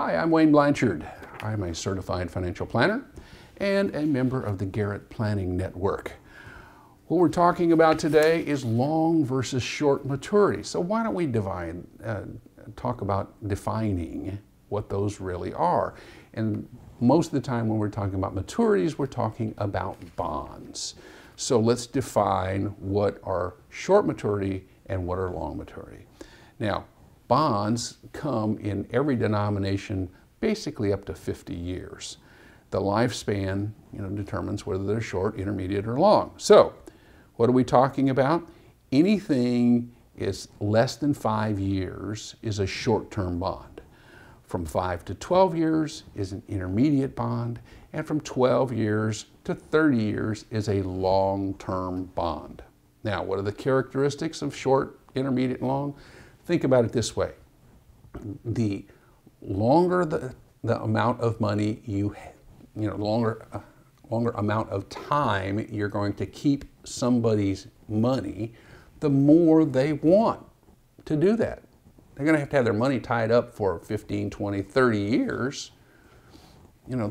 Hi, I'm Wayne Blanchard. I'm a certified financial planner and a member of the Garrett Planning Network. What we're talking about today is long versus short maturity. So why don't we talk about defining what those really are. And most of the time when we're talking about maturities, we're talking about bonds. So let's define what are short maturity and what are long maturity. Now, bonds come in every denomination basically up to 50 years. The lifespan, determines whether they're short, intermediate, or long. So, what are we talking about? Anything is less than 5 years is a short-term bond. From 5 to 12 years is an intermediate bond, and from 12 years to 30 years is a long-term bond. Now, what are the characteristics of short, intermediate, and long? Think about it this way. The longer the amount of money longer amount of time you're going to keep somebody's money, the more they want to do that. They're going to have their money tied up for 15, 20, 30 years. They know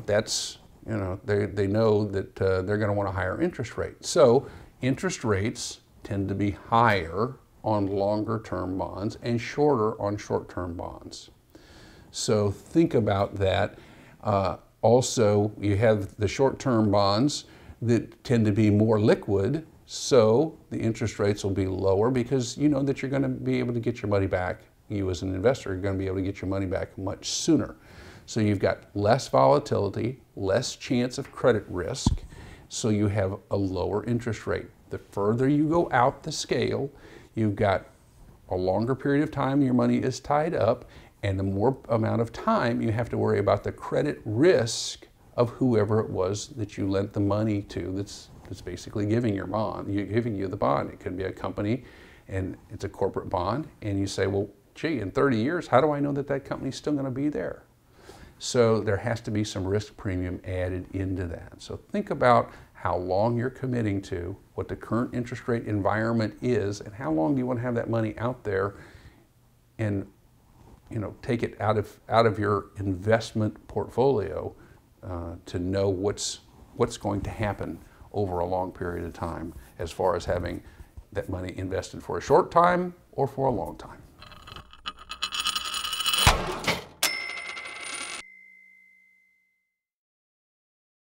that they're going to want a higher interest rate. So interest rates tend to be higher on longer term bonds and shorter on short-term bonds. So think about that. Also, you have the short-term bonds that tend to be more liquid, so the interest rates will be lower because you know that you're going to be able to get your money back. You as an investor are going to be able to get your money back much sooner. So you've got less volatility, less chance of credit risk, so you have a lower interest rate. The further you go out the scale, you've got a longer period of time your money is tied up, and the more amount of time you have to worry about the credit risk of whoever it was that you lent the money to that's basically giving you the bond. It could be a company and it's a corporate bond, and you say, well, gee, in 30 years, how do I know that that company's still going to be there? So there has to be some risk premium added into that. So think about how long you're committing to, what the current interest rate environment is, and how long do you want to have that money out there, and take it out of your investment portfolio to know what's going to happen over a long period of time as far as having that money invested for a short time or for a long time.